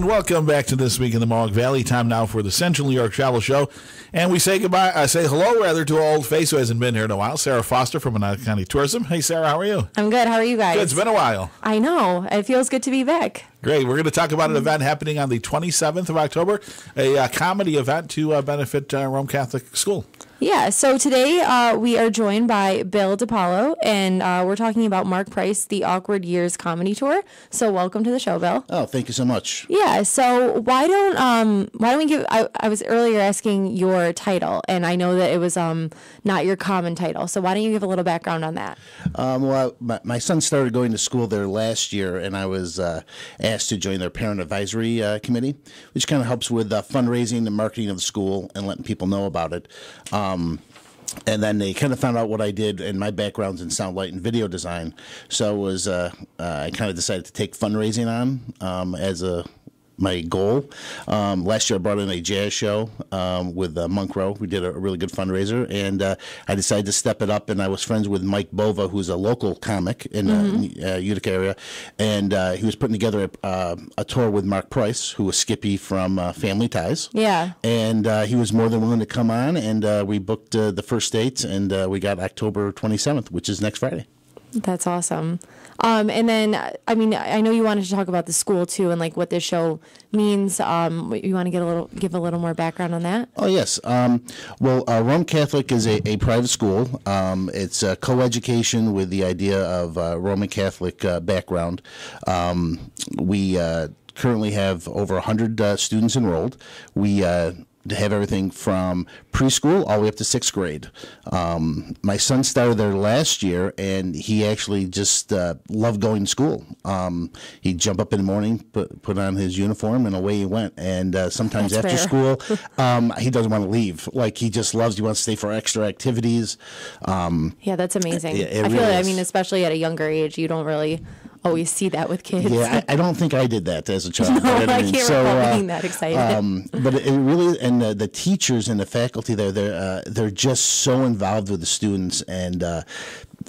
and welcome back to This Week in the Mohawk Valley. Time now for the Central New York Travel Show. And we say goodbye, say hello rather to an old face who hasn't been here in a while, Sarah Foster from Oneida County Tourism. Hey, Sarah, how are you? I'm good. How are you guys? Good. It's been a while. I know. It feels good to be back. Great. We're going to talk about an event happening on the 27th of October, a comedy event to benefit Rome Catholic School. Yeah, so today we are joined by Bill Dipaolo, and we're talking about Mark Price, the Awkward Years Comedy Tour. So welcome to the show, Bill. Oh, thank you so much. Yeah, so why don't we give, I was earlier asking your title, and I know that it was not your common title, so why don't you give a little background on that? Well, my son started going to school there last year, and I was asked to join their parent advisory committee, which kind of helps with fundraising and marketing of the school and letting people know about it. And then they kind of found out what I did, and my background's in sound, light, and video design. So it was I kind of decided to take fundraising on as my goal. Last year I brought in a jazz show with Monk Row. We did a really good fundraiser, and I decided to step it up, and I was friends with Mike Bova, who's a local comic in the Utica area, and he was putting together a tour with Mark Price, who was Skippy from Family Ties. Yeah. And he was more than willing to come on, and we booked the first dates, and we got October 27th, which is next Friday. That's awesome. And then, I mean, I know you wanted to talk about the school too, and like what this show means. You want to give a little more background on that? Oh yes. Well, Rome Catholic is a private school. It's co-education with the idea of Roman Catholic background. We currently have over 100 students enrolled. We have everything from preschool all the way up to 6th grade. My son started there last year, and he actually just loved going to school. He'd jump up in the morning, put on his uniform, and away he went. And sometimes That's after rare. school, he doesn't want to leave. Like, he just loves, he wants to stay for extra activities. Yeah, that's amazing. It I feel really like, is. I mean, especially at a younger age, you don't really always see that with kids. Yeah, I don't think I did that as a child. No, but I can't so, recall being that excited. But it really, and the teachers and the faculty there, they're just so involved with the students, and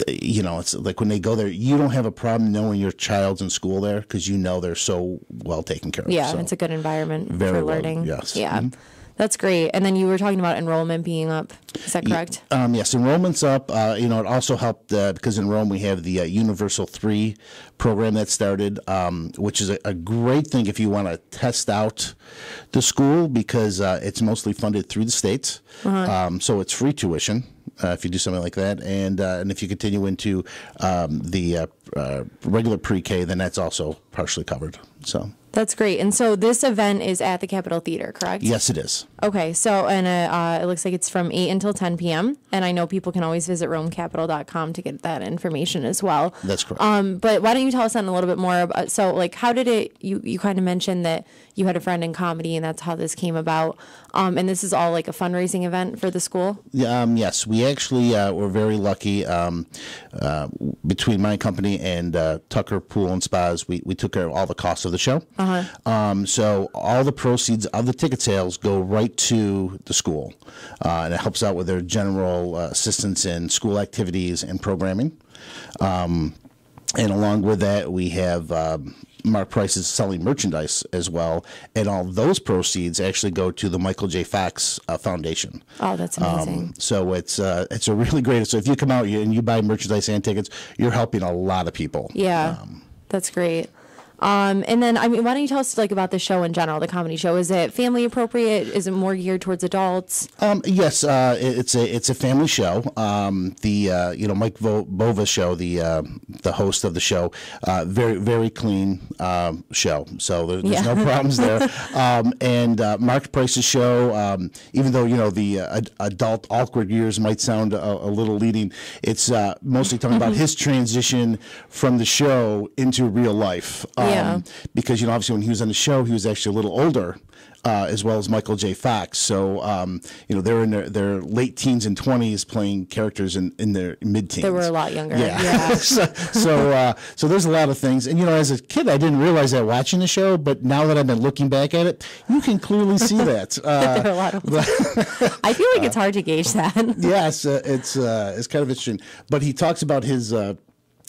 you know, it's like when they go there, you don't have a problem knowing your child's in school there because you know they're so well taken care of. Yeah, so. It's a good environment Very for well, learning. yes. Yeah. Mm-hmm. That's great. And then you were talking about enrollment being up. Is that correct? Yes, enrollment's up. You know, it also helped because in Rome we have the Universal 3 program that started, which is a great thing if you want to test out the school because it's mostly funded through the states. So it's free tuition. If you do something like that, and if you continue into the regular pre-K, then that's also partially covered. So That's great. And so this event is at the Capitol Theater, correct? yes, it is. Okay, so and it looks like it's from 8 until 10 p.m. And I know people can always visit romecapital.com to get that information as well. That's correct. But why don't you tell us then a little bit more about, so like how did it, you kind of mentioned that you had a friend in comedy and that's how this came about. And this is all like a fundraising event for the school? Yes, we actually were very lucky. Between my company and Tucker Pool and Spas, we took care of all the costs of the show. So all the proceeds of the ticket sales go right to the school, and it helps out with their general assistance in school activities and programming. And along with that, we have Mark Price is selling merchandise as well, and all those proceeds actually go to the Michael J. Fox Foundation. Oh, that's amazing. So it's a really great. So if you come out and you buy merchandise and tickets, you're helping a lot of people. Yeah, that's great. And then, I mean, why don't you tell us like about the show in general, the comedy show? Is it family appropriate? Is it more geared towards adults? Yes, it's a family show. You know, Mike Bova show, the host of the show, very very clean show. So there's no problems there. And Mark Price's show, even though you know the adult awkward years might sound a little leading, it's mostly talking about his transition from the show into real life. Because, you know, obviously when he was on the show, he was actually a little older, as well as Michael J. Fox. So, you know, they're in their late teens and 20s playing characters in their mid-teens. They were a lot younger. Yeah. So there's a lot of things. And, you know, as a kid, I didn't realize that watching the show, but now that I've been looking back at it, you can clearly see that. They're a lot older. I feel like it's hard to gauge that. Yes, it's kind of interesting. But he talks about his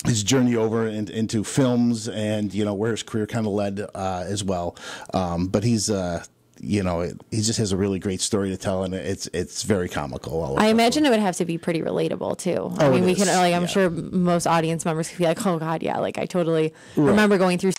his journey over into films and, where his career kind of led as well. But he's, he just has a really great story to tell, and it's very comical. I imagine it would have to be pretty relatable, too. I mean, we can, I'm sure most audience members could be like, oh, God, yeah, like I totally remember going through.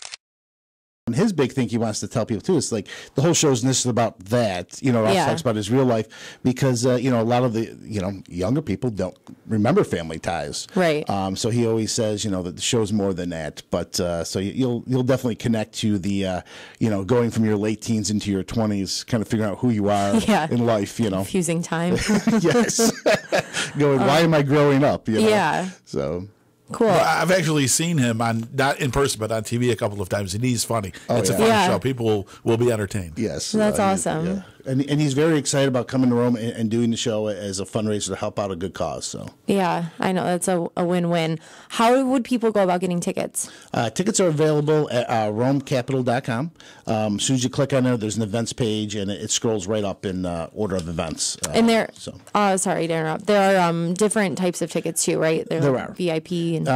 And his big thing he wants to tell people too is like the whole show is about that. Ross talks about his real life because a lot of the younger people don't remember Family Ties. Right. So he always says that the show's more than that. But so you'll definitely connect to the going from your late teens into your 20s, kind of figuring out who you are in life. Confusing time. Yes. Going, why am I growing up? Yeah. So. Cool. Well, I've actually seen him not in person, but on TV a couple of times, and he's funny. It's a funny show. People will be entertained. Yes. That's awesome. Yeah. And he's very excited about coming to Rome and doing the show as a fundraiser to help out a good cause. So yeah, I know that's a win-win. How would people go about getting tickets? Tickets are available at romecapital.com. As soon as you click on there, there's an events page, and it scrolls right up in order of events. And there, sorry to interrupt. There are different types of tickets too, right? There are VIP. And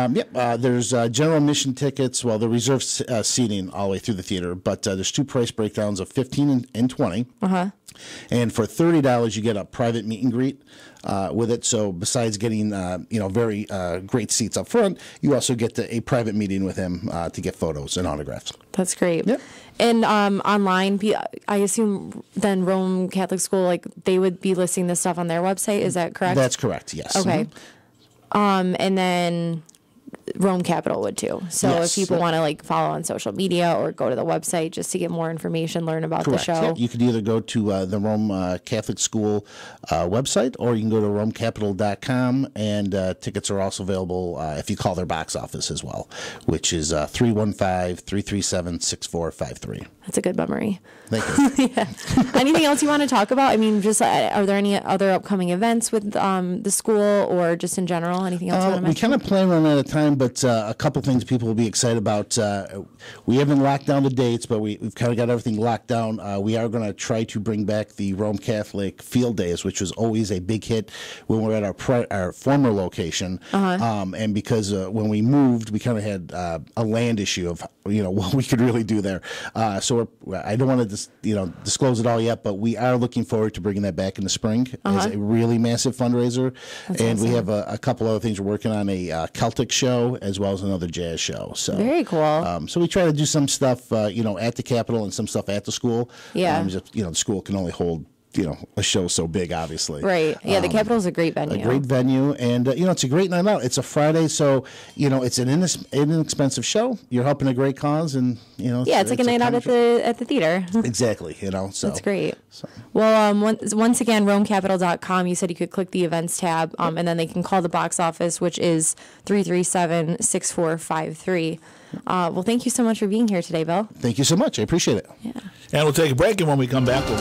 there's general admission tickets. Well, the reserved seating all the way through the theater, but there's two price breakdowns of $15 and $20. And for $30, you get a private meet and greet with it. So besides getting very great seats up front, you also get a private meeting with him to get photos and autographs. That's great. Yep. And online, I assume then Rome Catholic School, like they would be listing this stuff on their website. Is that correct? That's correct. Yes. Okay. And then Rome Capital would too. So if people want to follow on social media or go to the website just to get more information, learn about the show. Yeah. You could either go to the Rome Catholic School website, or you can go to romecapital.com, and tickets are also available if you call their box office as well, which is 315-337-6453. That's a good memory. Thank you. Anything else you want to talk about? I mean, just are there any other upcoming events with the school or just in general? Anything else you want to mention? We kind of plan on out of time, but a couple things people will be excited about. We haven't locked down the dates, but we've kind of got everything locked down. We are going to try to bring back the Rome Catholic Field Days, which was always a big hit when we were at our former location. And because when we moved, we kind of had a land issue of what we could really do there. So I don't want to disclose it all yet, but we are looking forward to bringing that back in the spring as a really massive fundraiser. That's awesome. We have a couple other things. We're working on a Celtic show as well as another jazz show. So very cool. So we try to do some stuff, at the Capitol and some stuff at the school. Yeah. The school can only hold a show so big, obviously. Right. Yeah, the Capitol's a great venue. A great venue, and it's a great night out. It's a Friday, so it's an inexpensive show. You're helping a great cause, and it's like a night out at the theater. Exactly. So that's great. So. Well, once again, romecapital.com. You said you could click the events tab, and then they can call the box office, which is 337-6453. Well, thank you so much for being here today, Bill. Thank you so much. I appreciate it. Yeah. And we'll take a break, and when we come back, we'll